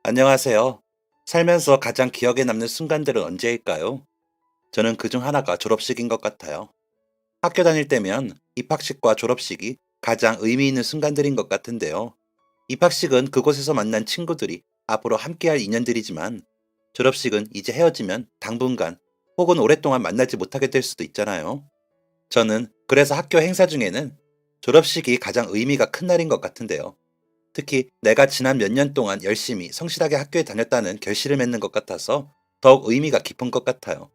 안녕하세요. 살면서 가장 기억에 남는 순간들은 언제일까요? 저는 그중 하나가 졸업식인 것 같아요. 학교 다닐 때면 입학식과 졸업식이 가장 의미 있는 순간들인 것 같은데요. 입학식은 그곳에서 만난 친구들이 앞으로 함께할 인연들이지만 졸업식은 이제 헤어지면 당분간 혹은 오랫동안 만나지 못하게 될 수도 있잖아요. 저는 그래서 학교 행사 중에는 졸업식이 가장 의미가 큰 날인 것 같은데요. 특히 내가 지난 몇 년 동안 열심히 성실하게 학교에 다녔다는 결실을 맺는 것 같아서 더욱 의미가 깊은 것 같아요.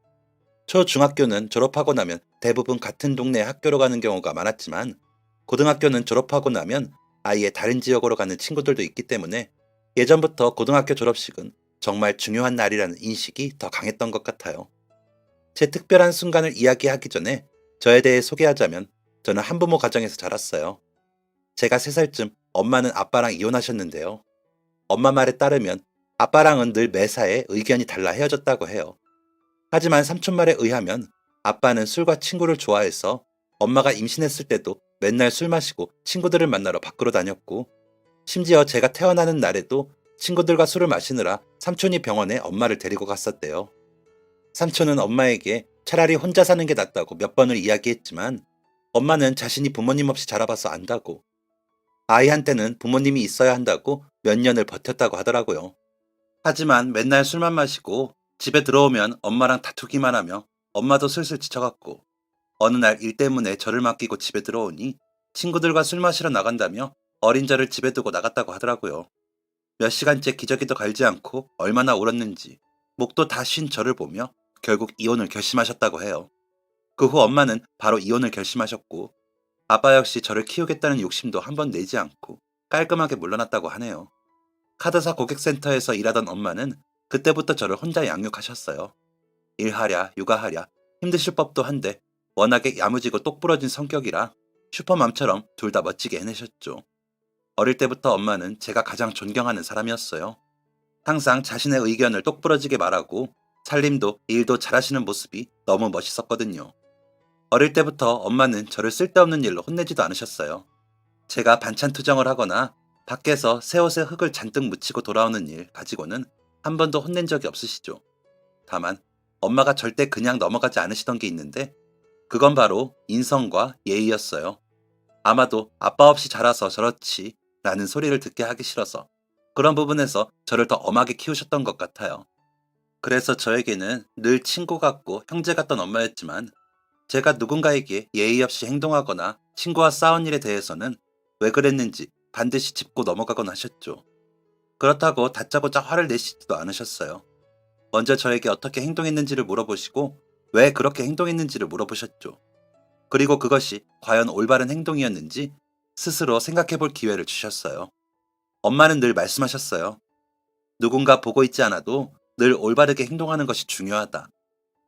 초중학교는 졸업하고 나면 대부분 같은 동네 학교로 가는 경우가 많았지만 고등학교는 졸업하고 나면 아예 다른 지역으로 가는 친구들도 있기 때문에 예전부터 고등학교 졸업식은 정말 중요한 날이라는 인식이 더 강했던 것 같아요. 제 특별한 순간을 이야기하기 전에 저에 대해 소개하자면 저는 한부모 가정에서 자랐어요. 제가 3살쯤 엄마는 아빠랑 이혼하셨는데요. 엄마 말에 따르면 아빠랑은 늘 매사에 의견이 달라 헤어졌다고 해요. 하지만 삼촌 말에 의하면 아빠는 술과 친구를 좋아해서 엄마가 임신했을 때도 맨날 술 마시고 친구들을 만나러 밖으로 다녔고, 심지어 제가 태어나는 날에도 친구들과 술을 마시느라 삼촌이 병원에 엄마를 데리고 갔었대요. 삼촌은 엄마에게 차라리 혼자 사는 게 낫다고 몇 번을 이야기했지만 엄마는 자신이 부모님 없이 자라봐서 안다고, 아이한테는 부모님이 있어야 한다고 몇 년을 버텼다고 하더라고요. 하지만 맨날 술만 마시고 집에 들어오면 엄마랑 다투기만 하며 엄마도 슬슬 지쳐갔고, 어느 날 일 때문에 저를 맡기고 집에 들어오니 친구들과 술 마시러 나간다며 어린 저를 집에 두고 나갔다고 하더라고요. 몇 시간째 기저귀도 갈지 않고 얼마나 울었는지 목도 다 쉰 저를 보며 결국 이혼을 결심하셨다고 해요. 그 후 엄마는 바로 이혼을 결심하셨고, 아빠 역시 저를 키우겠다는 욕심도 한번 내지 않고 깔끔하게 물러났다고 하네요. 카드사 고객센터에서 일하던 엄마는 그때부터 저를 혼자 양육하셨어요. 일하랴, 육아하랴, 힘드실 법도 한데 워낙에 야무지고 똑부러진 성격이라 슈퍼맘처럼 둘 다 멋지게 해내셨죠. 어릴 때부터 엄마는 제가 가장 존경하는 사람이었어요. 항상 자신의 의견을 똑부러지게 말하고 살림도 일도 잘하시는 모습이 너무 멋있었거든요. 어릴 때부터 엄마는 저를 쓸데없는 일로 혼내지도 않으셨어요. 제가 반찬 투정을 하거나 밖에서 새 옷에 흙을 잔뜩 묻히고 돌아오는 일 가지고는 한 번도 혼낸 적이 없으시죠. 다만 엄마가 절대 그냥 넘어가지 않으시던 게 있는데 그건 바로 인성과 예의였어요. 아마도 아빠 없이 자라서 저렇지 라는 소리를 듣게 하기 싫어서 그런 부분에서 저를 더 엄하게 키우셨던 것 같아요. 그래서 저에게는 늘 친구 같고 형제 같던 엄마였지만 제가 누군가에게 예의 없이 행동하거나 친구와 싸운 일에 대해서는 왜 그랬는지 반드시 짚고 넘어가곤 하셨죠. 그렇다고 다짜고짜 화를 내시지도 않으셨어요. 먼저 저에게 어떻게 행동했는지를 물어보시고 왜 그렇게 행동했는지를 물어보셨죠. 그리고 그것이 과연 올바른 행동이었는지 스스로 생각해 볼 기회를 주셨어요. 엄마는 늘 말씀하셨어요. 누군가 보고 있지 않아도 늘 올바르게 행동하는 것이 중요하다.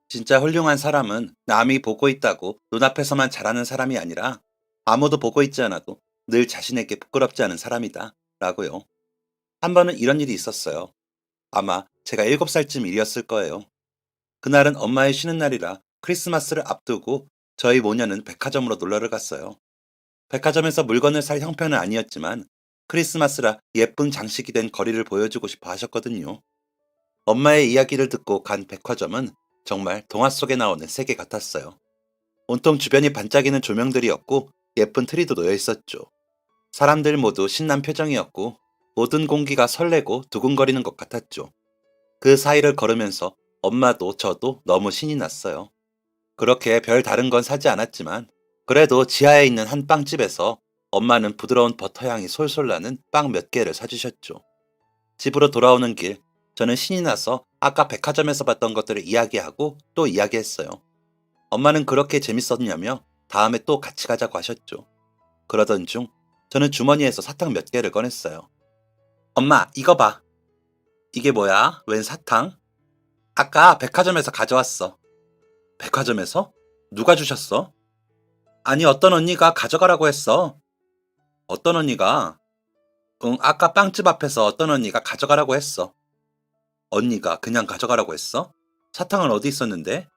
진짜 훌륭한 사람은 남이 보고 있다고 눈앞에서만 잘하는 사람이 아니라 아무도 보고 있지 않아도 늘 자신에게 부끄럽지 않은 사람이다. 라고요. 한 번은 이런 일이 있었어요. 아마 제가 7살쯤 일이었을 거예요. 그날은 엄마의 쉬는 날이라 크리스마스를 앞두고 저희 모녀는 백화점으로 놀러를 갔어요. 백화점에서 물건을 살 형편은 아니었지만 크리스마스라 예쁜 장식이 된 거리를 보여주고 싶어 하셨거든요. 엄마의 이야기를 듣고 간 백화점은 정말 동화 속에 나오는 세계 같았어요. 온통 주변이 반짝이는 조명들이었고 예쁜 트리도 놓여 있었죠. 사람들 모두 신난 표정이었고 모든 공기가 설레고 두근거리는 것 같았죠. 그 사이를 걸으면서 엄마도 저도 너무 신이 났어요. 그렇게 별 다른 건 사지 않았지만 그래도 지하에 있는 한 빵집에서 엄마는 부드러운 버터향이 솔솔 나는 빵 몇 개를 사주셨죠. 집으로 돌아오는 길 저는 신이 나서 아까 백화점에서 봤던 것들을 이야기하고 또 이야기했어요. 엄마는 그렇게 재밌었냐며 다음에 또 같이 가자고 하셨죠. 그러던 중 저는 주머니에서 사탕 몇 개를 꺼냈어요. 엄마, 이거 봐. 이게 뭐야? 웬 사탕? 아까 백화점에서 가져왔어. 백화점에서? 누가 주셨어? 아니, 어떤 언니가 가져가라고 했어. 어떤 언니가? 응, 아까 빵집 앞에서 어떤 언니가 가져가라고 했어. 언니가 그냥 가져가라고 했어? 사탕은 어디 있었는데?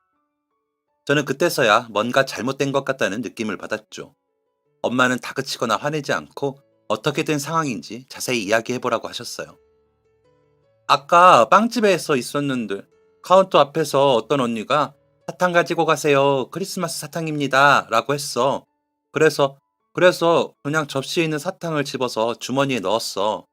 저는 그때서야 뭔가 잘못된 것 같다는 느낌을 받았죠. 엄마는 다그치거나 화내지 않고 어떻게 된 상황인지 자세히 이야기해보라고 하셨어요. 아까 빵집에서 있었는데 카운터 앞에서 어떤 언니가 사탕 가지고 가세요. 크리스마스 사탕입니다. 라고 했어. 그래서, 그래서 그냥 접시에 있는 사탕을 집어서 주머니에 넣었어.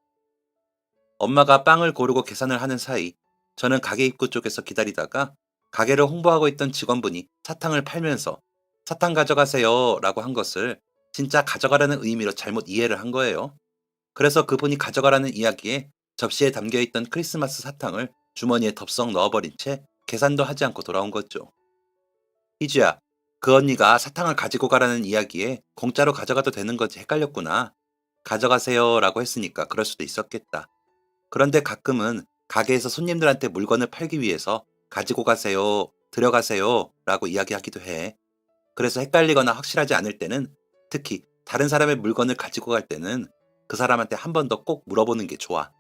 엄마가 빵을 고르고 계산을 하는 사이 저는 가게 입구 쪽에서 기다리다가 가게를 홍보하고 있던 직원분이 사탕을 팔면서 사탕 가져가세요. 라고 한 것을 진짜 가져가라는 의미로 잘못 이해를 한 거예요. 그래서 그분이 가져가라는 이야기에 접시에 담겨 있던 크리스마스 사탕을 주머니에 덥석 넣어버린 채 계산도 하지 않고 돌아온 거죠. 희주야, 그 언니가 사탕을 가지고 가라는 이야기에 공짜로 가져가도 되는 건지 헷갈렸구나. 가져가세요 라고 했으니까 그럴 수도 있었겠다. 그런데 가끔은 가게에서 손님들한테 물건을 팔기 위해서 가지고 가세요, 들여가세요 라고 이야기하기도 해. 그래서 헷갈리거나 확실하지 않을 때는 특히 다른 사람의 물건을 가지고 갈 때는 그 사람한테 한 번 더 꼭 물어보는 게 좋아.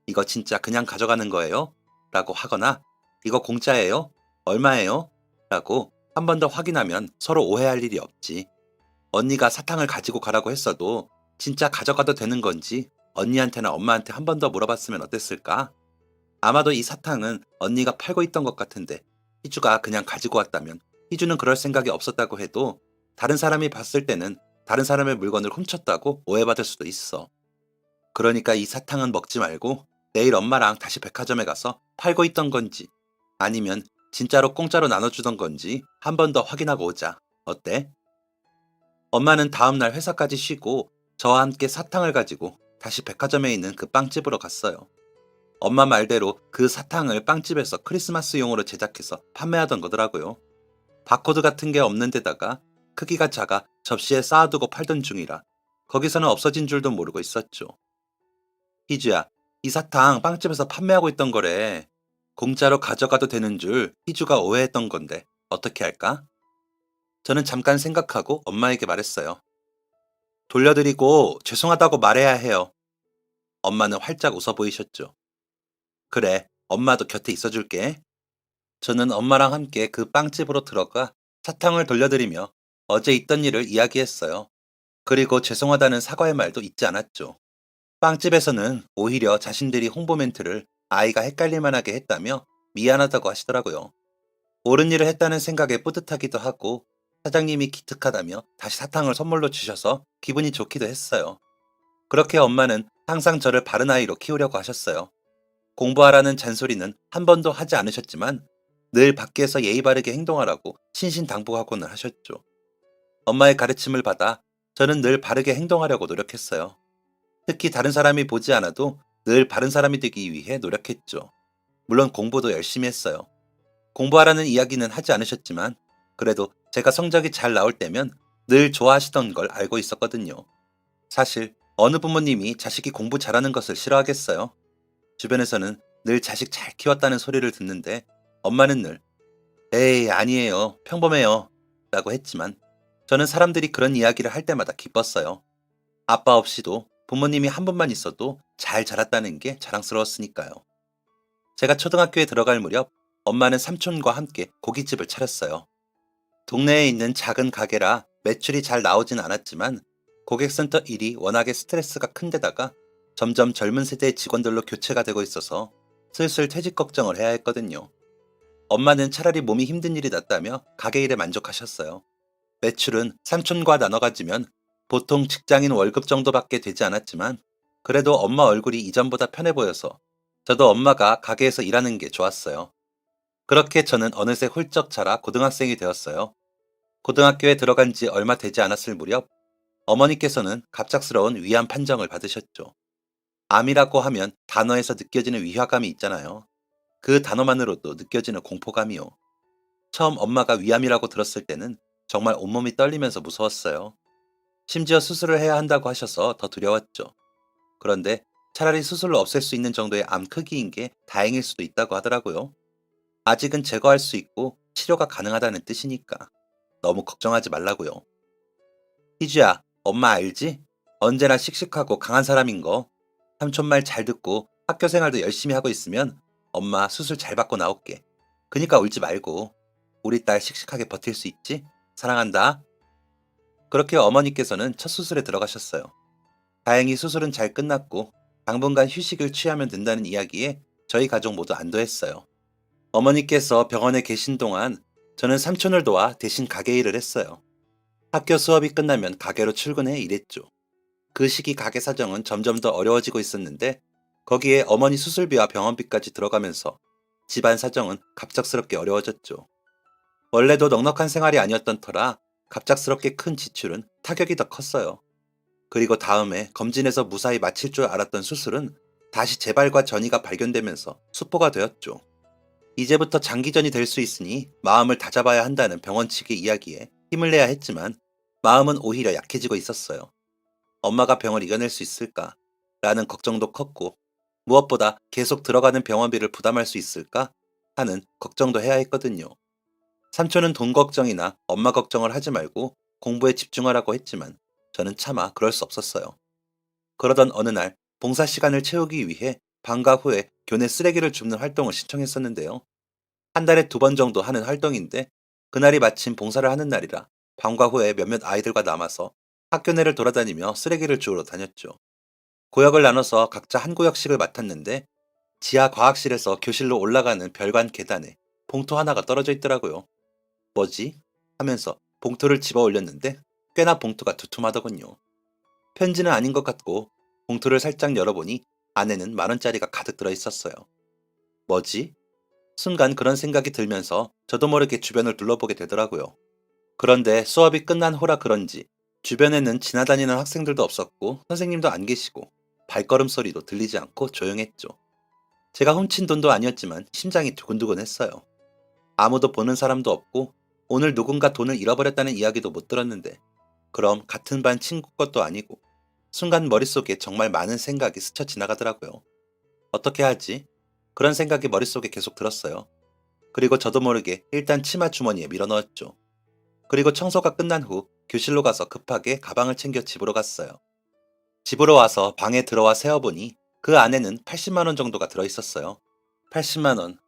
이거 진짜 그냥 가져가는 거예요? 라고 하거나 이거 공짜예요? 얼마예요? 라고 한 번 더 확인하면 서로 오해할 일이 없지. 언니가 사탕을 가지고 가라고 했어도 진짜 가져가도 되는 건지 언니한테나 엄마한테 한 번 더 물어봤으면 어땠을까? 아마도 이 사탕은 언니가 팔고 있던 것 같은데 희주가 그냥 가지고 왔다면 희주는 그럴 생각이 없었다고 해도 다른 사람이 봤을 때는 다른 사람의 물건을 훔쳤다고 오해받을 수도 있어. 그러니까 이 사탕은 먹지 말고 내일 엄마랑 다시 백화점에 가서 팔고 있던 건지 아니면 진짜로 공짜로 나눠주던 건지 한 번 더 확인하고 오자. 어때? 엄마는 다음날 회사까지 쉬고 저와 함께 사탕을 가지고 다시 백화점에 있는 그 빵집으로 갔어요. 엄마 말대로 그 사탕을 빵집에서 크리스마스용으로 제작해서 판매하던 거더라고요. 바코드 같은 게 없는 데다가 크기가 작아 접시에 쌓아두고 팔던 중이라 거기서는 없어진 줄도 모르고 있었죠. 희주야, 이 사탕 빵집에서 판매하고 있던 거래. 공짜로 가져가도 되는 줄 희주가 오해했던 건데 어떻게 할까? 저는 잠깐 생각하고 엄마에게 말했어요. 돌려드리고 죄송하다고 말해야 해요. 엄마는 활짝 웃어 보이셨죠. 그래, 엄마도 곁에 있어줄게. 저는 엄마랑 함께 그 빵집으로 들어가 사탕을 돌려드리며 어제 있던 일을 이야기했어요. 그리고 죄송하다는 사과의 말도 잊지 않았죠. 빵집에서는 오히려 자신들이 홍보 멘트를 아이가 헷갈릴 만하게 했다며 미안하다고 하시더라고요. 옳은 일을 했다는 생각에 뿌듯하기도 하고 사장님이 기특하다며 다시 사탕을 선물로 주셔서 기분이 좋기도 했어요. 그렇게 엄마는 항상 저를 바른 아이로 키우려고 하셨어요. 공부하라는 잔소리는 한 번도 하지 않으셨지만 늘 밖에서 예의 바르게 행동하라고 신신당부하고는 하셨죠. 엄마의 가르침을 받아 저는 늘 바르게 행동하려고 노력했어요. 특히 다른 사람이 보지 않아도 늘 바른 사람이 되기 위해 노력했죠. 물론 공부도 열심히 했어요. 공부하라는 이야기는 하지 않으셨지만 그래도 제가 성적이 잘 나올 때면 늘 좋아하시던 걸 알고 있었거든요. 사실 어느 부모님이 자식이 공부 잘하는 것을 싫어하겠어요? 주변에서는 늘 자식 잘 키웠다는 소리를 듣는데 엄마는 늘 에이 아니에요 평범해요 라고 했지만 저는 사람들이 그런 이야기를 할 때마다 기뻤어요. 아빠 없이도 부모님이 한 분만 있어도 잘 자랐다는 게 자랑스러웠으니까요. 제가 초등학교에 들어갈 무렵 엄마는 삼촌과 함께 고깃집을 차렸어요. 동네에 있는 작은 가게라 매출이 잘 나오진 않았지만 고객센터 일이 워낙에 스트레스가 큰 데다가 점점 젊은 세대의 직원들로 교체가 되고 있어서 슬슬 퇴직 걱정을 해야 했거든요. 엄마는 차라리 몸이 힘든 일이 낫다며 가게 일에 만족하셨어요. 매출은 삼촌과 나눠 가지면 보통 직장인 월급 정도밖에 되지 않았지만 그래도 엄마 얼굴이 이전보다 편해 보여서 저도 엄마가 가게에서 일하는 게 좋았어요. 그렇게 저는 어느새 훌쩍 자라 고등학생이 되었어요. 고등학교에 들어간 지 얼마 되지 않았을 무렵 어머니께서는 갑작스러운 위암 판정을 받으셨죠. 암이라고 하면 단어에서 느껴지는 위화감이 있잖아요. 그 단어만으로도 느껴지는 공포감이요. 처음 엄마가 위암이라고 들었을 때는 정말 온몸이 떨리면서 무서웠어요. 심지어 수술을 해야 한다고 하셔서 더 두려웠죠. 그런데 차라리 수술로 없앨 수 있는 정도의 암 크기인 게 다행일 수도 있다고 하더라고요. 아직은 제거할 수 있고 치료가 가능하다는 뜻이니까 너무 걱정하지 말라고요. 희주야, 엄마 알지? 언제나 씩씩하고 강한 사람인 거. 삼촌 말 잘 듣고 학교 생활도 열심히 하고 있으면 엄마 수술 잘 받고 나올게. 그니까 울지 말고 우리 딸 씩씩하게 버틸 수 있지? 사랑한다. 그렇게 어머니께서는 첫 수술에 들어가셨어요. 다행히 수술은 잘 끝났고 당분간 휴식을 취하면 된다는 이야기에 저희 가족 모두 안도했어요. 어머니께서 병원에 계신 동안 저는 삼촌을 도와 대신 가게 일을 했어요. 학교 수업이 끝나면 가게로 출근해 일했죠. 그 시기 가게 사정은 점점 더 어려워지고 있었는데 거기에 어머니 수술비와 병원비까지 들어가면서 집안 사정은 갑작스럽게 어려워졌죠. 원래도 넉넉한 생활이 아니었던 터라 갑작스럽게 큰 지출은 타격이 더 컸어요. 그리고 다음에 검진에서 무사히 마칠 줄 알았던 수술은 다시 재발과 전이가 발견되면서 수포가 되었죠. 이제부터 장기전이 될 수 있으니 마음을 다잡아야 한다는 병원 측의 이야기에 힘을 내야 했지만 마음은 오히려 약해지고 있었어요. 엄마가 병을 이겨낼 수 있을까? 라는 걱정도 컸고 무엇보다 계속 들어가는 병원비를 부담할 수 있을까? 하는 걱정도 해야 했거든요. 삼촌은 돈 걱정이나 엄마 걱정을 하지 말고 공부에 집중하라고 했지만 저는 차마 그럴 수 없었어요. 그러던 어느 날 봉사 시간을 채우기 위해 방과 후에 교내 쓰레기를 줍는 활동을 신청했었는데요. 한 달에 2번 정도 하는 활동인데 그날이 마침 봉사를 하는 날이라 방과 후에 몇몇 아이들과 남아서 학교 내를 돌아다니며 쓰레기를 주우러 다녔죠. 구역을 나눠서 각자 한 구역씩을 맡았는데 지하 과학실에서 교실로 올라가는 별관 계단에 봉투 하나가 떨어져 있더라고요. 뭐지? 하면서 봉투를 집어 올렸는데 꽤나 봉투가 두툼하더군요. 편지는 아닌 것 같고 봉투를 살짝 열어보니 안에는 10,000원짜리가 가득 들어 있었어요. 뭐지? 순간 그런 생각이 들면서 저도 모르게 주변을 둘러보게 되더라고요. 그런데 수업이 끝난 후라 그런지 주변에는 지나다니는 학생들도 없었고 선생님도 안 계시고 발걸음 소리도 들리지 않고 조용했죠. 제가 훔친 돈도 아니었지만 심장이 두근두근했어요. 아무도 보는 사람도 없고 오늘 누군가 돈을 잃어버렸다는 이야기도 못 들었는데 그럼 같은 반 친구 것도 아니고 순간 머릿속에 정말 많은 생각이 스쳐 지나가더라고요. 어떻게 하지? 그런 생각이 머릿속에 계속 들었어요. 그리고 저도 모르게 일단 치마 주머니에 밀어넣었죠. 그리고 청소가 끝난 후 교실로 가서 급하게 가방을 챙겨 집으로 갔어요. 집으로 와서 방에 들어와 세어보니 그 안에는 80만 원 정도가 들어있었어요. 80만 원.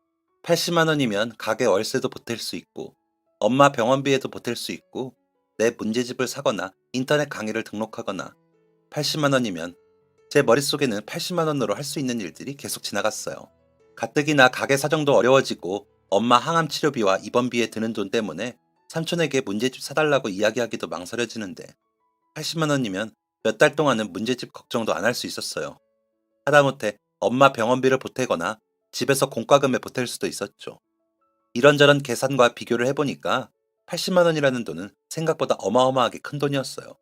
80만 원이면 가게 월세도 보탤 수 있고 엄마 병원비에도 보탤 수 있고 내 문제집을 사거나 인터넷 강의를 등록하거나 80만 원이면 제 머릿속에는 80만 원으로 할 수 있는 일들이 계속 지나갔어요. 가뜩이나 가게 사정도 어려워지고 엄마 항암 치료비와 입원비에 드는 돈 때문에 삼촌에게 문제집 사달라고 이야기하기도 망설여지는데 80만 원이면 몇 달 동안은 문제집 걱정도 안 할 수 있었어요. 하다못해 엄마 병원비를 보태거나 집에서 공과금에 보탤 수도 있었죠. 이런저런 계산과 비교를 해보니까 80만 원이라는 돈은 생각보다 어마어마하게 큰 돈이었어요.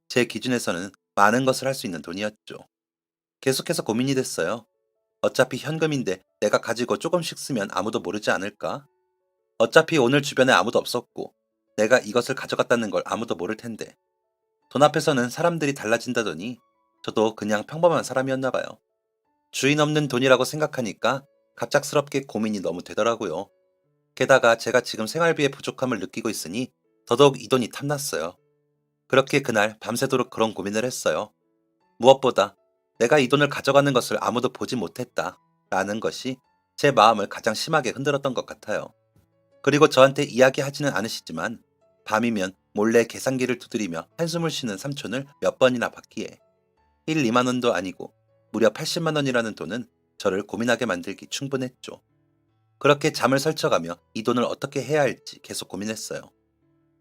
제 기준에서는 많은 것을 할 수 있는 돈이었죠. 계속해서 고민이 됐어요. 어차피 현금인데 내가 가지고 조금씩 쓰면 아무도 모르지 않을까? 어차피 오늘 주변에 아무도 없었고 내가 이것을 가져갔다는 걸 아무도 모를 텐데 돈 앞에서는 사람들이 달라진다더니 저도 그냥 평범한 사람이었나 봐요. 주인 없는 돈이라고 생각하니까 갑작스럽게 고민이 너무 되더라고요. 게다가 제가 지금 생활비의 부족함을 느끼고 있으니 더더욱 이 돈이 탐났어요. 그렇게 그날 밤새도록 그런 고민을 했어요. 무엇보다 내가 이 돈을 가져가는 것을 아무도 보지 못했다 라는 것이 제 마음을 가장 심하게 흔들었던 것 같아요. 그리고 저한테 이야기하지는 않으시지만 밤이면 몰래 계산기를 두드리며 한숨을 쉬는 삼촌을 몇 번이나 봤기에 1, 2만 원도 아니고 무려 80만 원이라는 돈은 저를 고민하게 만들기 충분했죠. 그렇게 잠을 설쳐가며 이 돈을 어떻게 해야 할지 계속 고민했어요.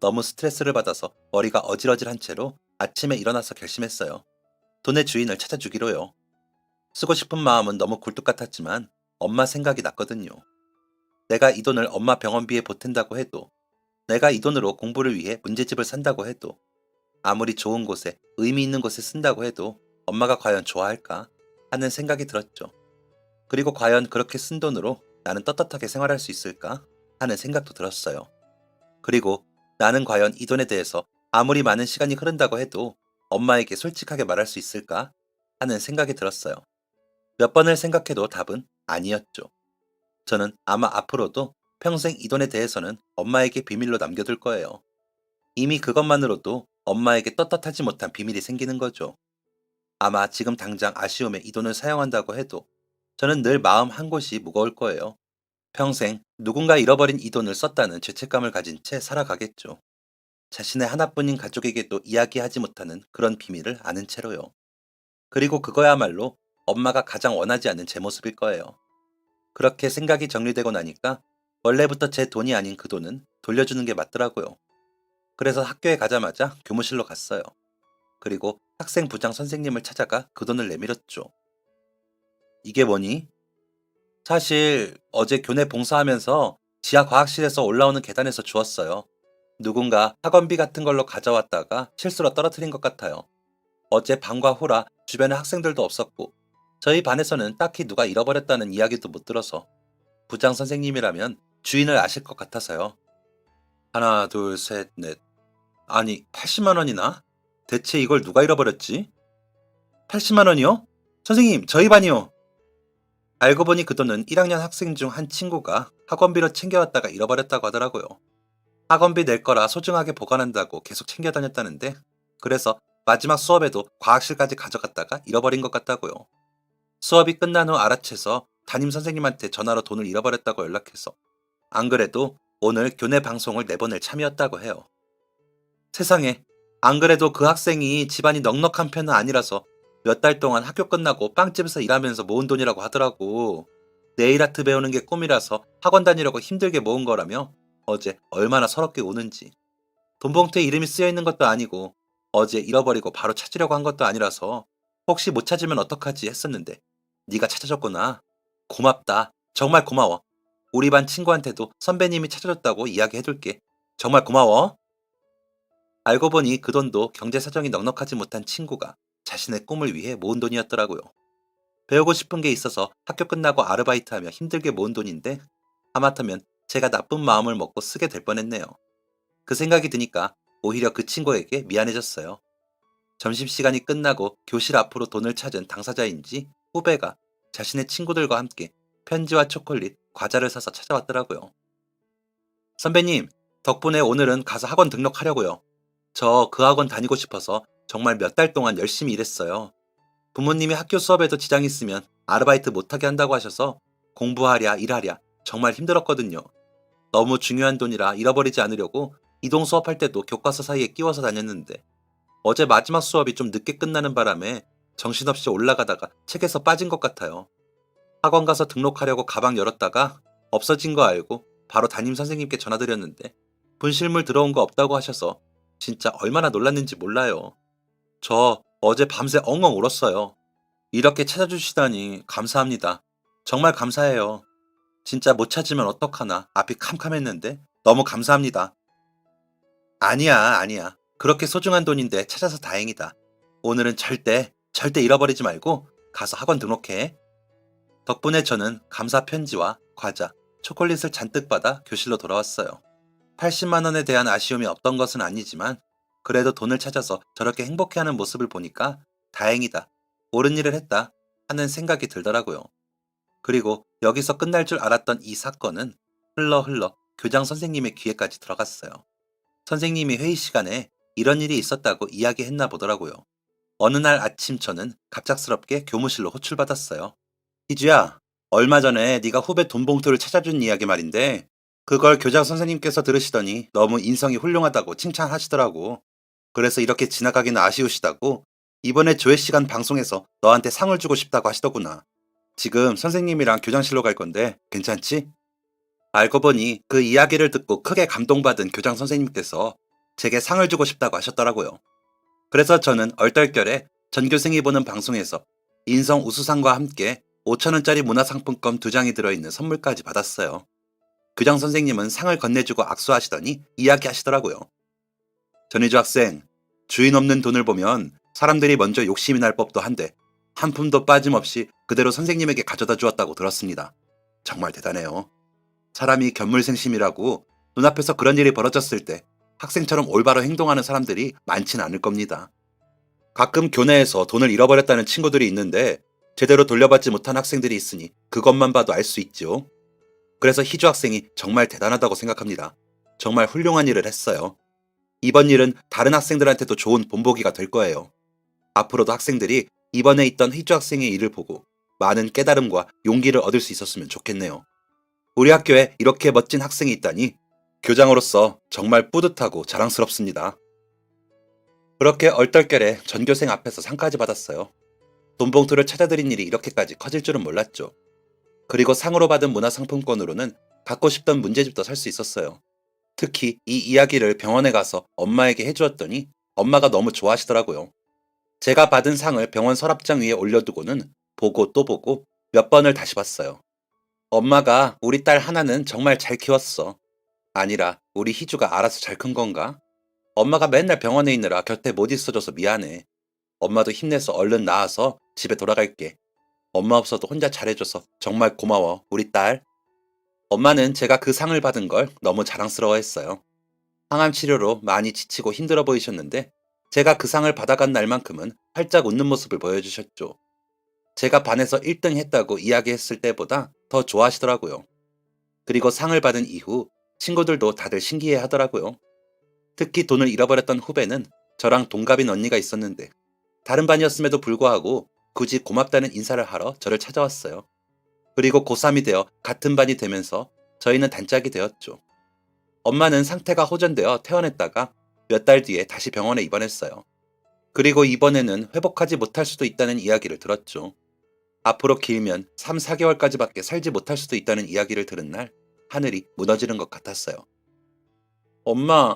너무 스트레스를 받아서 머리가 어질어질한 채로 아침에 일어나서 결심했어요. 돈의 주인을 찾아주기로요. 쓰고 싶은 마음은 너무 굴뚝 같았지만 엄마 생각이 났거든요. 내가 이 돈을 엄마 병원비에 보탠다고 해도 내가 이 돈으로 공부를 위해 문제집을 산다고 해도 아무리 좋은 곳에 의미 있는 곳에 쓴다고 해도 엄마가 과연 좋아할까 하는 생각이 들었죠. 그리고 과연 그렇게 쓴 돈으로 나는 떳떳하게 생활할 수 있을까 하는 생각도 들었어요. 그리고 나는 과연 이 돈에 대해서 아무리 많은 시간이 흐른다고 해도 엄마에게 솔직하게 말할 수 있을까 하는 생각이 들었어요. 몇 번을 생각해도 답은 아니었죠. 저는 아마 앞으로도 평생 이 돈에 대해서는 엄마에게 비밀로 남겨둘 거예요. 이미 그것만으로도 엄마에게 떳떳하지 못한 비밀이 생기는 거죠. 아마 지금 당장 아쉬움에 이 돈을 사용한다고 해도 저는 늘 마음 한 곳이 무거울 거예요. 평생 누군가 잃어버린 이 돈을 썼다는 죄책감을 가진 채 살아가겠죠. 자신의 하나뿐인 가족에게도 이야기하지 못하는 그런 비밀을 아는 채로요. 그리고 그거야말로 엄마가 가장 원하지 않는 제 모습일 거예요. 그렇게 생각이 정리되고 나니까 원래부터 제 돈이 아닌 그 돈은 돌려주는 게 맞더라고요. 그래서 학교에 가자마자 교무실로 갔어요. 그리고 학생 부장 선생님을 찾아가 그 돈을 내밀었죠. 이게 뭐니? 사실 어제 교내 봉사하면서 지하 과학실에서 올라오는 계단에서 주웠어요. 누군가 학원비 같은 걸로 가져왔다가 실수로 떨어뜨린 것 같아요. 어제 밤과 후라 주변에 학생들도 없었고 저희 반에서는 딱히 누가 잃어버렸다는 이야기도 못 들어서 부장 선생님이라면 주인을 아실 것 같아서요. 하나, 둘, 셋, 넷. 아니, 80만 원이나? 대체 이걸 누가 잃어버렸지? 80만 원이요? 선생님, 저희 반이요. 알고 보니 그 돈은 1학년 학생 중 한 친구가 학원비로 챙겨왔다가 잃어버렸다고 하더라고요. 학원비 낼 거라 소중하게 보관한다고 계속 챙겨 다녔다는데, 그래서 마지막 수업에도 과학실까지 가져갔다가 잃어버린 것 같다고요. 수업이 끝난 후 알아채서 담임 선생님한테 전화로 돈을 잃어버렸다고 연락해서, 안 그래도 오늘 교내 방송을 내보낼 참이었다고 해요. 세상에, 안 그래도 그 학생이 집안이 넉넉한 편은 아니라서 몇 달 동안 학교 끝나고 빵집에서 일하면서 모은 돈이라고 하더라고. 네일 아트 배우는 게 꿈이라서 학원 다니려고 힘들게 모은 거라며 어제 얼마나 서럽게 우는지. 돈 봉투에 이름이 쓰여 있는 것도 아니고 어제 잃어버리고 바로 찾으려고 한 것도 아니라서 혹시 못 찾으면 어떡하지 했었는데 네가 찾아줬구나. 고맙다. 정말 고마워. 우리 반 친구한테도 선배님이 찾아줬다고 이야기해둘게. 정말 고마워. 알고 보니 그 돈도 경제 사정이 넉넉하지 못한 친구가 자신의 꿈을 위해 모은 돈이었더라고요. 배우고 싶은 게 있어서 학교 끝나고 아르바이트하며 힘들게 모은 돈인데 하마터면 제가 나쁜 마음을 먹고 쓰게 될 뻔했네요. 그 생각이 드니까 오히려 그 친구에게 미안해졌어요. 점심시간이 끝나고 교실 앞으로 돈을 찾은 당사자인지 후배가 자신의 친구들과 함께 편지와 초콜릿, 과자를 사서 찾아왔더라고요. 선배님, 덕분에 오늘은 가서 학원 등록하려고요. 저 그 학원 다니고 싶어서 정말 몇 달 동안 열심히 일했어요. 부모님이 학교 수업에도 지장 있으면 아르바이트 못하게 한다고 하셔서 공부하랴 일하랴 정말 힘들었거든요. 너무 중요한 돈이라 잃어버리지 않으려고 이동 수업할 때도 교과서 사이에 끼워서 다녔는데 어제 마지막 수업이 좀 늦게 끝나는 바람에 정신없이 올라가다가 책에서 빠진 것 같아요. 학원 가서 등록하려고 가방 열었다가 없어진 거 알고 바로 담임 선생님께 전화드렸는데 분실물 들어온 거 없다고 하셔서 진짜 얼마나 놀랐는지 몰라요. 저 어제 밤새 엉엉 울었어요. 이렇게 찾아주시다니 감사합니다. 정말 감사해요. 진짜 못 찾으면 어떡하나 앞이 캄캄했는데 너무 감사합니다. 아니야, 아니야. 그렇게 소중한 돈인데 찾아서 다행이다. 오늘은 절대 잃어버리지 말고 가서 학원 등록해. 덕분에 저는 감사 편지와 과자, 초콜릿을 잔뜩 받아 교실로 돌아왔어요. 80만 원에 대한 아쉬움이 없던 것은 아니지만 그래도 돈을 찾아서 저렇게 행복해하는 모습을 보니까 다행이다. 옳은 일을 했다 하는 생각이 들더라고요. 그리고 여기서 끝날 줄 알았던 이 사건은 흘러 교장 선생님의 귀에까지 들어갔어요. 선생님이 회의 시간에 이런 일이 있었다고 이야기했나 보더라고요. 어느 날 아침 저는 갑작스럽게 교무실로 호출받았어요. 희주야, 얼마 전에 네가 후배 돈 봉투를 찾아준 이야기 말인데 그걸 교장 선생님께서 들으시더니 너무 인성이 훌륭하다고 칭찬하시더라고. 그래서 이렇게 지나가기는 아쉬우시다고 이번에 조회 시간 방송에서 너한테 상을 주고 싶다고 하시더구나. 지금 선생님이랑 교장실로 갈 건데 괜찮지? 알고 보니 그 이야기를 듣고 크게 감동받은 교장 선생님께서 제게 상을 주고 싶다고 하셨더라고요. 그래서 저는 얼떨결에 전교생이 보는 방송에서 인성 우수상과 함께 5천 원짜리 문화상품권 2장이 들어있는 선물까지 받았어요. 교장 선생님은 상을 건네주고 악수하시더니 이야기하시더라고요. 전희주 학생, 주인 없는 돈을 보면 사람들이 먼저 욕심이 날 법도 한데 한 푼도 빠짐없이 그대로 선생님에게 가져다 주었다고 들었습니다. 정말 대단해요. 사람이 견물생심이라고 눈앞에서 그런 일이 벌어졌을 때 학생처럼 올바로 행동하는 사람들이 많진 않을 겁니다. 가끔 교내에서 돈을 잃어버렸다는 친구들이 있는데 제대로 돌려받지 못한 학생들이 있으니 그것만 봐도 알 수 있죠. 그래서 희주 학생이 정말 대단하다고 생각합니다. 정말 훌륭한 일을 했어요. 이번 일은 다른 학생들한테도 좋은 본보기가 될 거예요. 앞으로도 학생들이 이번에 있던 희주 학생의 일을 보고 많은 깨달음과 용기를 얻을 수 있었으면 좋겠네요. 우리 학교에 이렇게 멋진 학생이 있다니 교장으로서 정말 뿌듯하고 자랑스럽습니다. 그렇게 얼떨결에 전교생 앞에서 상까지 받았어요. 돈 봉투를 찾아드린 일이 이렇게까지 커질 줄은 몰랐죠. 그리고 상으로 받은 문화상품권으로는 갖고 싶던 문제집도 살 수 있었어요. 특히 이 이야기를 병원에 가서 엄마에게 해주었더니 엄마가 너무 좋아하시더라고요. 제가 받은 상을 병원 서랍장 위에 올려두고는 보고 또 보고 몇 번을 다시 봤어요. 엄마가 우리 딸 하나는 정말 잘 키웠어. 아니라 우리 희주가 알아서 잘 큰 건가? 엄마가 맨날 병원에 있느라 곁에 못 있어줘서 미안해. 엄마도 힘내서 얼른 나아서 집에 돌아갈게. 엄마 없어도 혼자 잘해줘서 정말 고마워, 우리 딸. 엄마는 제가 그 상을 받은 걸 너무 자랑스러워했어요. 항암 치료로 많이 지치고 힘들어 보이셨는데 제가 그 상을 받아간 날만큼은 활짝 웃는 모습을 보여주셨죠. 제가 반에서 1등 했다고 이야기했을 때보다 더 좋아하시더라고요. 그리고 상을 받은 이후 친구들도 다들 신기해 하더라고요. 특히 돈을 잃어버렸던 후배는 저랑 동갑인 언니가 있었는데 다른 반이었음에도 불구하고 굳이 고맙다는 인사를 하러 저를 찾아왔어요. 그리고 고3이 되어 같은 반이 되면서 저희는 단짝이 되었죠. 엄마는 상태가 호전되어 퇴원했다가 몇 달 뒤에 다시 병원에 입원했어요. 그리고 이번에는 회복하지 못할 수도 있다는 이야기를 들었죠. 앞으로 길면 3, 4개월까지밖에 살지 못할 수도 있다는 이야기를 들은 날 하늘이 무너지는 것 같았어요. 엄마,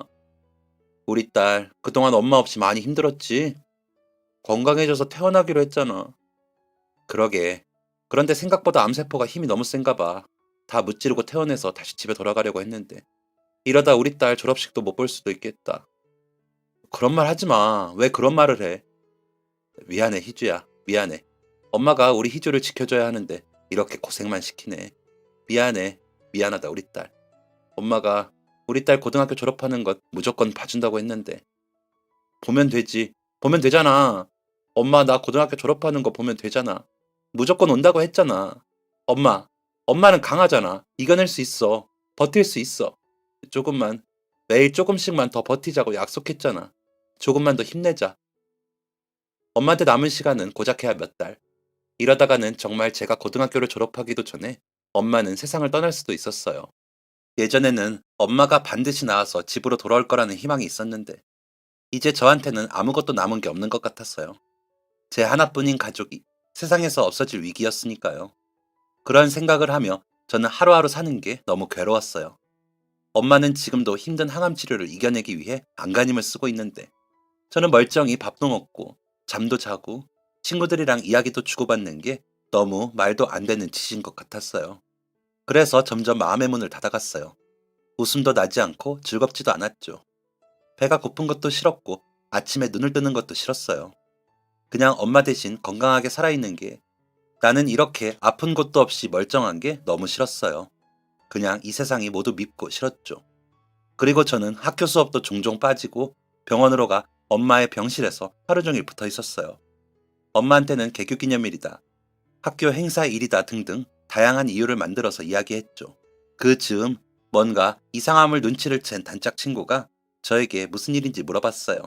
우리 딸 그동안 엄마 없이 많이 힘들었지? 건강해져서 퇴원하기로 했잖아. 그러게. 그런데 생각보다 암세포가 힘이 너무 센가 봐. 다 무찌르고 퇴원해서 다시 집에 돌아가려고 했는데. 이러다 우리 딸 졸업식도 못 볼 수도 있겠다. 그런 말 하지 마. 왜 그런 말을 해? 미안해, 희주야. 미안해. 엄마가 우리 희주를 지켜줘야 하는데 이렇게 고생만 시키네. 미안해. 미안하다, 우리 딸. 엄마가 우리 딸 고등학교 졸업하는 것 무조건 봐준다고 했는데. 보면 되지. 보면 되잖아. 엄마 나 고등학교 졸업하는 거 보면 되잖아. 무조건 온다고 했잖아. 엄마, 엄마는 강하잖아. 이겨낼 수 있어. 버틸 수 있어. 조금만, 매일 조금씩만 더 버티자고 약속했잖아. 조금만 더 힘내자. 엄마한테 남은 시간은 고작해야 몇 달. 이러다가는 정말 제가 고등학교를 졸업하기도 전에 엄마는 세상을 떠날 수도 있었어요. 예전에는 엄마가 반드시 나와서 집으로 돌아올 거라는 희망이 있었는데, 이제 저한테는 아무것도 남은 게 없는 것 같았어요. 제 하나뿐인 가족이 세상에서 없어질 위기였으니까요. 그런 생각을 하며 저는 하루하루 사는 게 너무 괴로웠어요. 엄마는 지금도 힘든 항암 치료를 이겨내기 위해 안간힘을 쓰고 있는데 저는 멀쩡히 밥도 먹고 잠도 자고 친구들이랑 이야기도 주고받는 게 너무 말도 안 되는 짓인 것 같았어요. 그래서 점점 마음의 문을 닫아갔어요. 웃음도 나지 않고 즐겁지도 않았죠. 배가 고픈 것도 싫었고 아침에 눈을 뜨는 것도 싫었어요. 그냥 엄마 대신 건강하게 살아있는 게 나는 이렇게 아픈 곳도 없이 멀쩡한 게 너무 싫었어요. 그냥 이 세상이 모두 밉고 싫었죠. 그리고 저는 학교 수업도 종종 빠지고 병원으로 가 엄마의 병실에서 하루 종일 붙어 있었어요. 엄마한테는 개교 기념일이다, 학교 행사 일이다 등등 다양한 이유를 만들어서 이야기했죠. 그 즈음 뭔가 이상함을 눈치를 챈 단짝 친구가 저에게 무슨 일인지 물어봤어요.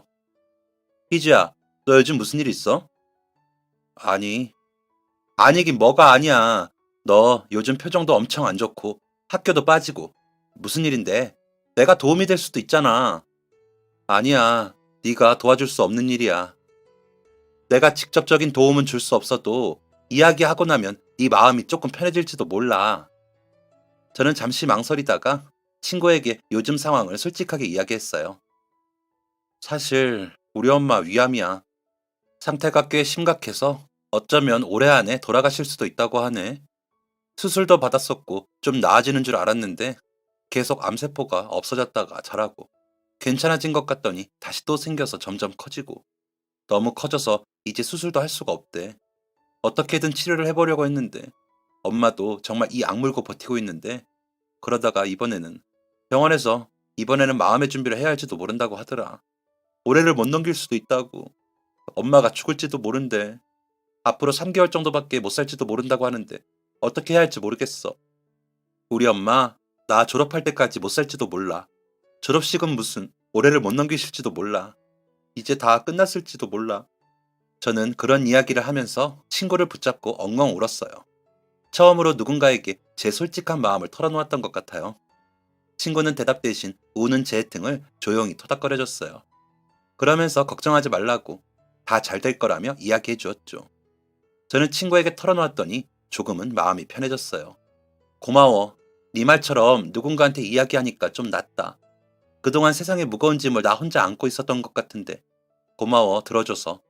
희주야, 너 요즘 무슨 일 있어? 아니, 아니긴 뭐가 아니야. 너 요즘 표정도 엄청 안 좋고 학교도 빠지고 무슨 일인데? 내가 도움이 될 수도 있잖아. 아니야. 네가 도와줄 수 없는 일이야. 내가 직접적인 도움은 줄 수 없어도 이야기하고 나면 네 마음이 조금 편해질지도 몰라. 저는 잠시 망설이다가 친구에게 요즘 상황을 솔직하게 이야기했어요. 사실 우리 엄마 위암이야. 상태가 꽤 심각해서 어쩌면 올해 안에 돌아가실 수도 있다고 하네. 수술도 받았었고 좀 나아지는 줄 알았는데 계속 암세포가 없어졌다가 자라고 괜찮아진 것 같더니 다시 또 생겨서 점점 커지고 너무 커져서 이제 수술도 할 수가 없대. 어떻게든 치료를 해보려고 했는데 엄마도 정말 이 악물고 버티고 있는데 그러다가 병원에서 이번에는 마음의 준비를 해야 할지도 모른다고 하더라. 올해를 못 넘길 수도 있다고. 엄마가 죽을지도 모른대. 앞으로 3개월 정도밖에 못 살지도 모른다고 하는데 어떻게 해야 할지 모르겠어. 우리 엄마 나 졸업할 때까지 못 살지도 몰라. 졸업식은 무슨 올해를 못 넘기실지도 몰라. 이제 다 끝났을지도 몰라. 저는 그런 이야기를 하면서 친구를 붙잡고 엉엉 울었어요. 처음으로 누군가에게 제 솔직한 마음을 털어놓았던 것 같아요. 친구는 대답 대신 우는 제 등을 조용히 토닥거려줬어요. 그러면서 걱정하지 말라고 다 잘 될 거라며 이야기해 주었죠. 저는 친구에게 털어놓았더니 조금은 마음이 편해졌어요. 고마워. 네 말처럼 누군가한테 이야기하니까 좀 낫다. 그동안 세상에 무거운 짐을 나 혼자 안고 있었던 것 같은데. 고마워, 들어줘서.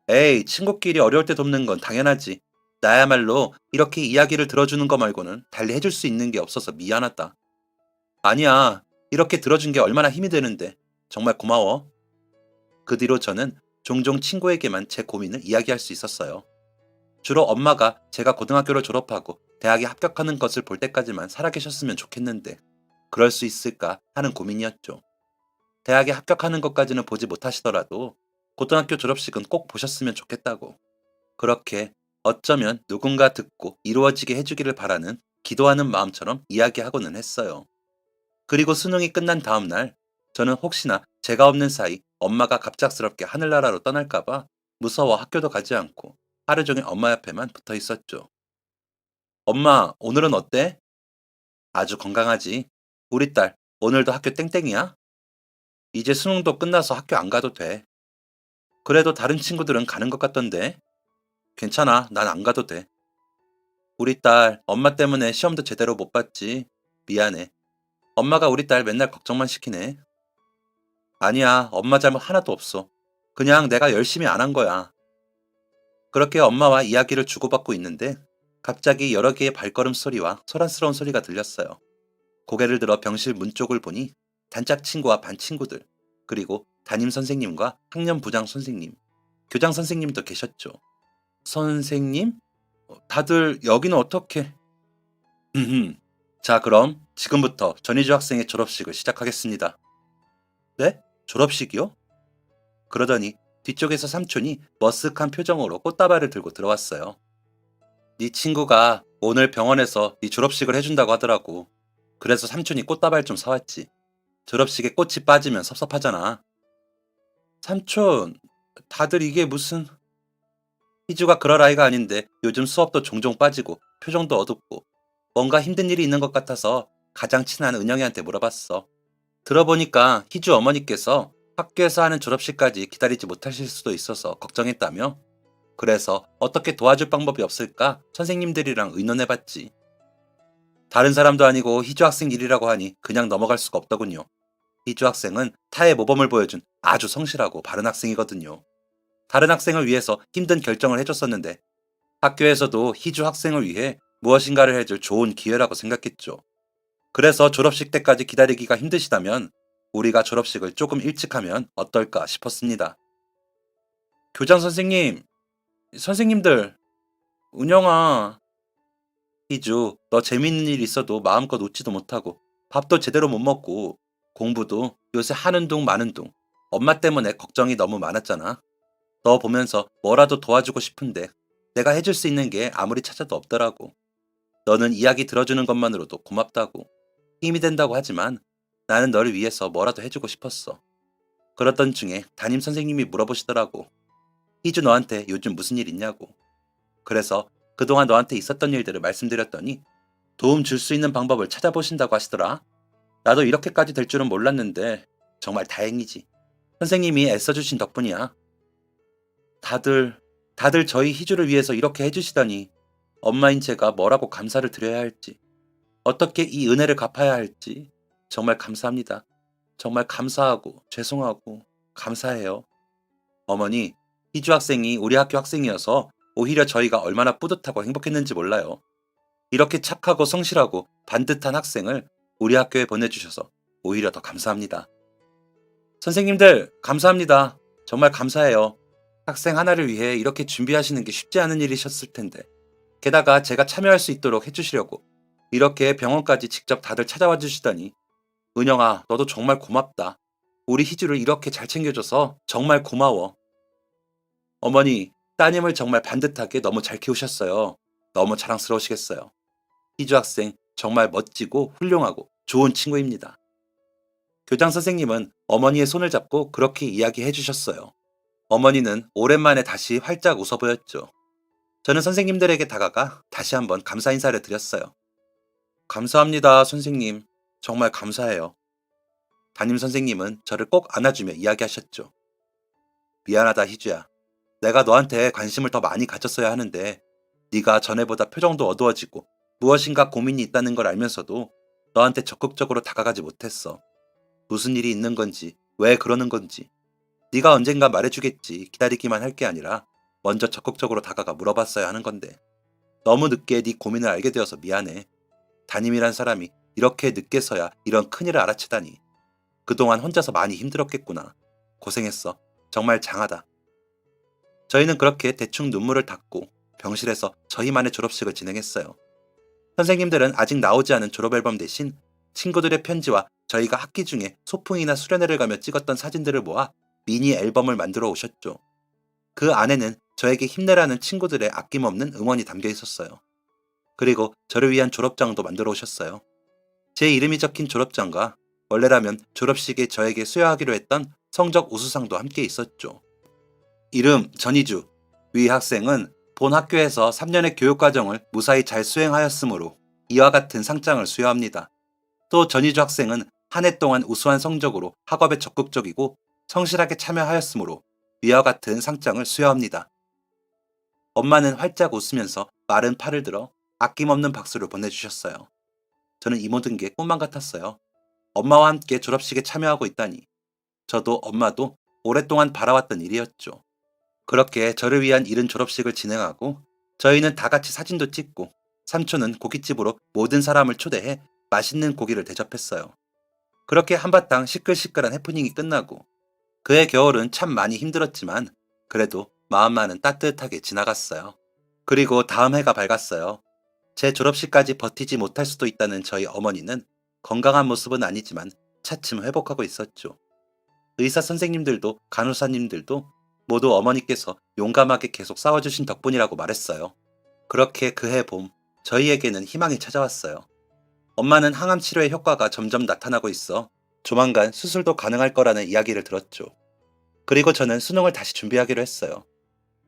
에이, 친구끼리 어려울 때 돕는 건 당연하지. 나야말로 이렇게 이야기를 들어주는 거 말고는 달리 해줄 수 있는 게 없어서 미안하다. 아니야, 이렇게 들어준 게 얼마나 힘이 되는데. 정말 고마워. 그 뒤로 저는 종종 친구에게만 제 고민을 이야기할 수 있었어요. 주로 엄마가 제가 고등학교를 졸업하고 대학에 합격하는 것을 볼 때까지만 살아계셨으면 좋겠는데 그럴 수 있을까 하는 고민이었죠. 대학에 합격하는 것까지는 보지 못하시더라도 고등학교 졸업식은 꼭 보셨으면 좋겠다고. 그렇게 어쩌면 누군가 듣고 이루어지게 해주기를 바라는 기도하는 마음처럼 이야기하고는 했어요. 그리고 수능이 끝난 다음 날 저는 혹시나 제가 없는 사이 엄마가 갑작스럽게 하늘나라로 떠날까봐 무서워 학교도 가지 않고 하루 종일 엄마 옆에만 붙어 있었죠. 엄마, 오늘은 어때? 아주 건강하지. 우리 딸, 오늘도 학교 땡땡이야? 이제 수능도 끝나서 학교 안 가도 돼. 그래도 다른 친구들은 가는 것 같던데. 괜찮아, 난 안 가도 돼. 우리 딸, 엄마 때문에 시험도 제대로 못 봤지. 미안해. 엄마가 우리 딸 맨날 걱정만 시키네. 아니야, 엄마 잘못 하나도 없어. 그냥 내가 열심히 안 한 거야. 그렇게 엄마와 이야기를 주고받고 있는데 갑자기 여러 개의 발걸음 소리와 소란스러운 소리가 들렸어요. 고개를 들어 병실 문 쪽을 보니 단짝 친구와 반 친구들, 그리고 담임 선생님과 학년 부장 선생님, 교장 선생님도 계셨죠. 선생님? 다들 여기는 어떻게? 자, 그럼 지금부터 전희주 학생의 졸업식을 시작하겠습니다. 네? 졸업식이요? 그러더니 뒤쪽에서 삼촌이 머쓱한 표정으로 꽃다발을 들고 들어왔어요. 네 친구가 오늘 병원에서 네 졸업식을 해준다고 하더라고. 그래서 삼촌이 꽃다발 좀 사왔지. 졸업식에 꽃이 빠지면 섭섭하잖아. 삼촌, 다들 이게 무슨... 희주가 그럴 아이가 아닌데 요즘 수업도 종종 빠지고 표정도 어둡고 뭔가 힘든 일이 있는 것 같아서 가장 친한 은영이한테 물어봤어. 들어보니까 희주 어머니께서 학교에서 하는 졸업식까지 기다리지 못하실 수도 있어서 걱정했다며? 그래서 어떻게 도와줄 방법이 없을까 선생님들이랑 의논해봤지. 다른 사람도 아니고 희주 학생 일이라고 하니 그냥 넘어갈 수가 없더군요. 희주 학생은 타의 모범을 보여준 아주 성실하고 바른 학생이거든요. 다른 학생을 위해서 힘든 결정을 해줬었는데 학교에서도 희주 학생을 위해 무엇인가를 해줄 좋은 기회라고 생각했죠. 그래서 졸업식 때까지 기다리기가 힘드시다면 우리가 졸업식을 조금 일찍 하면 어떨까 싶었습니다. 교장 선생님, 선생님들, 은영아, 희주, 너 재밌는 일 있어도 마음껏 웃지도 못하고 밥도 제대로 못 먹고 공부도 요새 하는 둥 마는 둥 엄마 때문에 걱정이 너무 많았잖아. 너 보면서 뭐라도 도와주고 싶은데 내가 해줄 수 있는 게 아무리 찾아도 없더라고. 너는 이야기 들어주는 것만으로도 고맙다고 힘이 된다고 하지만 나는 너를 위해서 뭐라도 해주고 싶었어. 그러던 중에 담임 선생님이 물어보시더라고. 희주 너한테 요즘 무슨 일 있냐고. 그래서 그동안 너한테 있었던 일들을 말씀드렸더니 도움 줄 수 있는 방법을 찾아보신다고 하시더라. 나도 이렇게까지 될 줄은 몰랐는데 정말 다행이지. 선생님이 애써주신 덕분이야. 다들, 다들 저희 희주를 위해서 이렇게 해주시다니 엄마인 제가 뭐라고 감사를 드려야 할지, 어떻게 이 은혜를 갚아야 할지 정말 감사합니다. 정말 감사하고 죄송하고 감사해요. 어머니, 희주 학생이 우리 학교 학생이어서 오히려 저희가 얼마나 뿌듯하고 행복했는지 몰라요. 이렇게 착하고 성실하고 반듯한 학생을 우리 학교에 보내주셔서 오히려 더 감사합니다. 선생님들, 감사합니다. 정말 감사해요. 학생 하나를 위해 이렇게 준비하시는 게 쉽지 않은 일이셨을 텐데. 게다가 제가 참여할 수 있도록 해주시려고 이렇게 병원까지 직접 다들 찾아와 주시다니. 은영아, 너도 정말 고맙다. 우리 희주를 이렇게 잘 챙겨줘서 정말 고마워. 어머니, 따님을 정말 반듯하게 너무 잘 키우셨어요. 너무 자랑스러우시겠어요. 희주 학생 정말 멋지고 훌륭하고 좋은 친구입니다. 교장 선생님은 어머니의 손을 잡고 그렇게 이야기해 주셨어요. 어머니는 오랜만에 다시 활짝 웃어 보였죠. 저는 선생님들에게 다가가 다시 한번 감사 인사를 드렸어요. 감사합니다, 선생님. 정말 감사해요. 담임 선생님은 저를 꼭 안아주며 이야기하셨죠. 미안하다, 희주야. 내가 너한테 관심을 더 많이 가졌어야 하는데 네가 전에보다 표정도 어두워지고 무엇인가 고민이 있다는 걸 알면서도 너한테 적극적으로 다가가지 못했어. 무슨 일이 있는 건지, 왜 그러는 건지. 네가 언젠가 말해주겠지 기다리기만 할 게 아니라 먼저 적극적으로 다가가 물어봤어야 하는 건데. 너무 늦게 네 고민을 알게 되어서 미안해. 담임이란 사람이 이렇게 늦게서야 이런 큰일을 알아채다니. 그동안 혼자서 많이 힘들었겠구나. 고생했어. 정말 장하다. 저희는 그렇게 대충 눈물을 닦고 병실에서 저희만의 졸업식을 진행했어요. 선생님들은 아직 나오지 않은 졸업앨범 대신 친구들의 편지와 저희가 학기 중에 소풍이나 수련회를 가며 찍었던 사진들을 모아 미니 앨범을 만들어 오셨죠. 그 안에는 저에게 힘내라는 친구들의 아낌없는 응원이 담겨 있었어요. 그리고 저를 위한 졸업장도 만들어 오셨어요. 제 이름이 적힌 졸업장과 원래라면 졸업식에 저에게 수여하기로 했던 성적 우수상도 함께 있었죠. 이름 전희주. 위 학생은 본 학교에서 3년의 교육과정을 무사히 잘 수행하였으므로 이와 같은 상장을 수여합니다. 또 전희주 학생은 한 해 동안 우수한 성적으로 학업에 적극적이고 성실하게 참여하였으므로 위와 같은 상장을 수여합니다. 엄마는 활짝 웃으면서 마른 팔을 들어 아낌없는 박수를 보내주셨어요. 저는 이 모든 게 꿈만 같았어요. 엄마와 함께 졸업식에 참여하고 있다니. 저도 엄마도 오랫동안 바라왔던 일이었죠. 그렇게 저를 위한 이른 졸업식을 진행하고 저희는 다 같이 사진도 찍고 삼촌은 고깃집으로 모든 사람을 초대해 맛있는 고기를 대접했어요. 그렇게 한바탕 시끌시끌한 해프닝이 끝나고 그해 겨울은 참 많이 힘들었지만 그래도 마음만은 따뜻하게 지나갔어요. 그리고 다음 해가 밝았어요. 제 졸업식까지 버티지 못할 수도 있다는 저희 어머니는 건강한 모습은 아니지만 차츰 회복하고 있었죠. 의사 선생님들도 간호사님들도 모두 어머니께서 용감하게 계속 싸워주신 덕분이라고 말했어요. 그렇게 그해 봄, 저희에게는 희망이 찾아왔어요. 엄마는 항암 치료의 효과가 점점 나타나고 있어 조만간 수술도 가능할 거라는 이야기를 들었죠. 그리고 저는 수능을 다시 준비하기로 했어요.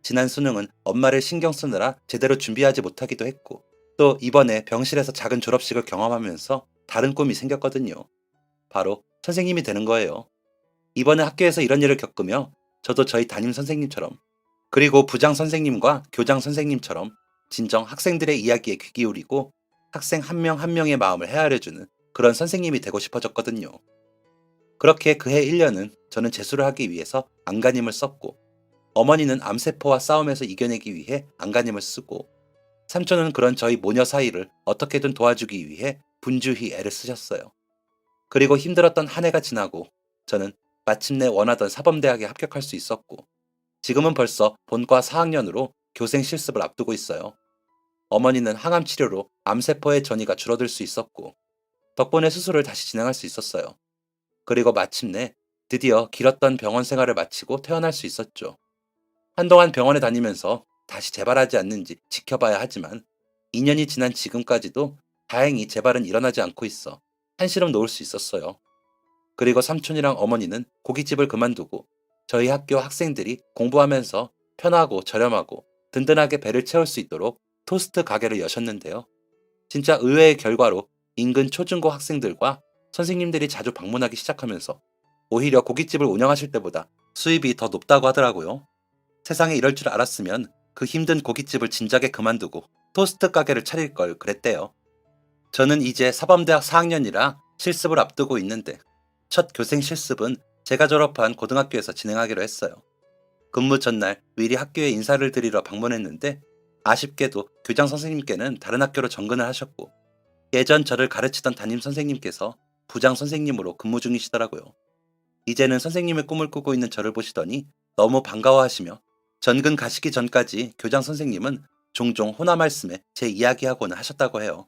지난 수능은 엄마를 신경 쓰느라 제대로 준비하지 못하기도 했고, 또 이번에 병실에서 작은 졸업식을 경험하면서 다른 꿈이 생겼거든요. 바로 선생님이 되는 거예요. 이번에 학교에서 이런 일을 겪으며 저도 저희 담임 선생님처럼, 그리고 부장 선생님과 교장 선생님처럼 진정 학생들의 이야기에 귀 기울이고 학생 한 명 한 명의 마음을 헤아려주는 그런 선생님이 되고 싶어졌거든요. 그렇게 그해 1년은 저는 재수를 하기 위해서 안간힘을 썼고, 어머니는 암세포와 싸움에서 이겨내기 위해 안간힘을 쓰고, 삼촌은 그런 저희 모녀 사이를 어떻게든 도와주기 위해 분주히 애를 쓰셨어요. 그리고 힘들었던 한 해가 지나고 저는 마침내 원하던 사범대학에 합격할 수 있었고, 지금은 벌써 본과 4학년으로 교생 실습을 앞두고 있어요. 어머니는 항암 치료로 암세포의 전이가 줄어들 수 있었고, 덕분에 수술을 다시 진행할 수 있었어요. 그리고 마침내 드디어 길었던 병원 생활을 마치고 퇴원할 수 있었죠. 한동안 병원에 다니면서 다시 재발하지 않는지 지켜봐야 하지만 2년이 지난 지금까지도 다행히 재발은 일어나지 않고 있어 한시름 놓을 수 있었어요. 그리고 삼촌이랑 어머니는 고깃집을 그만두고 저희 학교 학생들이 공부하면서 편하고 저렴하고 든든하게 배를 채울 수 있도록 토스트 가게를 여셨는데요. 진짜 의외의 결과로 인근 초중고 학생들과 선생님들이 자주 방문하기 시작하면서 오히려 고깃집을 운영하실 때보다 수입이 더 높다고 하더라고요. 세상에 이럴 줄 알았으면 그 힘든 고깃집을 진작에 그만두고 토스트 가게를 차릴 걸 그랬대요. 저는 이제 사범대학 4학년이라 실습을 앞두고 있는데 첫 교생 실습은 제가 졸업한 고등학교에서 진행하기로 했어요. 근무 전날 미리 학교에 인사를 드리러 방문했는데 아쉽게도 교장 선생님께는 다른 학교로 전근을 하셨고, 예전 저를 가르치던 담임 선생님께서 부장 선생님으로 근무 중이시더라고요. 이제는 선생님의 꿈을 꾸고 있는 저를 보시더니 너무 반가워하시며 전근 가시기 전까지 교장 선생님은 종종 호나 말씀에 제 이야기하고는 하셨다고 해요.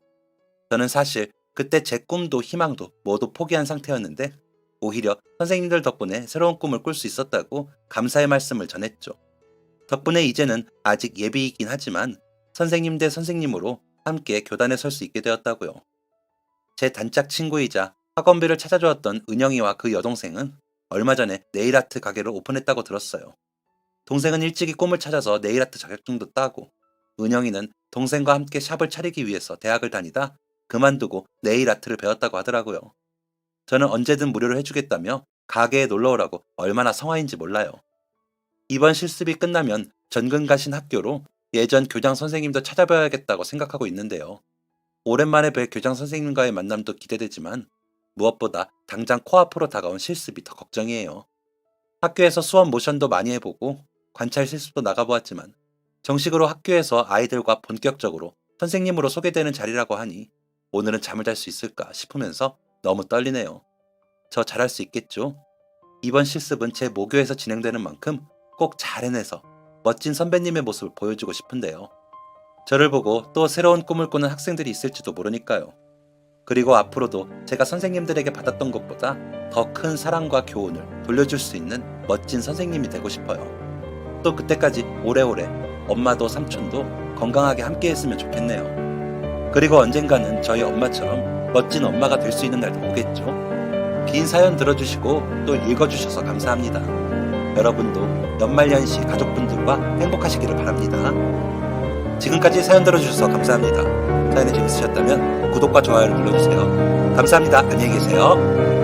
저는 사실 그때 제 꿈도 희망도 모두 포기한 상태였는데 오히려 선생님들 덕분에 새로운 꿈을 꿀 수 있었다고 감사의 말씀을 전했죠. 덕분에 이제는 아직 예비이긴 하지만 선생님 대 선생님으로 함께 교단에 설 수 있게 되었다고요. 제 단짝 친구이자 학원비를 찾아주었던 은영이와 그 여동생은 얼마 전에 네일아트 가게를 오픈했다고 들었어요. 동생은 일찍이 꿈을 찾아서 네일아트 자격증도 따고, 은영이는 동생과 함께 샵을 차리기 위해서 대학을 다니다 그만두고 네일아트를 배웠다고 하더라고요. 저는 언제든 무료로 해주겠다며 가게에 놀러오라고 얼마나 성화인지 몰라요. 이번 실습이 끝나면 전근 가신 학교로 예전 교장 선생님도 찾아뵈야겠다고 생각하고 있는데요. 오랜만에 뵐 교장 선생님과의 만남도 기대되지만 무엇보다 당장 코앞으로 다가온 실습이 더 걱정이에요. 학교에서 수업 모션도 많이 해보고 관찰 실습도 나가보았지만 정식으로 학교에서 아이들과 본격적으로 선생님으로 소개되는 자리라고 하니 오늘은 잠을 잘 수 있을까 싶으면서 너무 떨리네요. 저 잘할 수 있겠죠? 이번 실습은 제 모교에서 진행되는 만큼 꼭 잘 해내서 멋진 선배님의 모습을 보여주고 싶은데요. 저를 보고 또 새로운 꿈을 꾸는 학생들이 있을지도 모르니까요. 그리고 앞으로도 제가 선생님들에게 받았던 것보다 더 큰 사랑과 교훈을 돌려줄 수 있는 멋진 선생님이 되고 싶어요. 또 그때까지 오래오래 엄마도 삼촌도 건강하게 함께 했으면 좋겠네요. 그리고 언젠가는 저희 엄마처럼 멋진 엄마가 될 수 있는 날도 오겠죠. 긴 사연 들어주시고 또 읽어주셔서 감사합니다. 여러분도 연말연시 가족분들과 행복하시기를 바랍니다. 지금까지 사연 들어주셔서 감사합니다. 사연이 재밌으셨다면 구독과 좋아요를 눌러주세요. 감사합니다. 안녕히 계세요.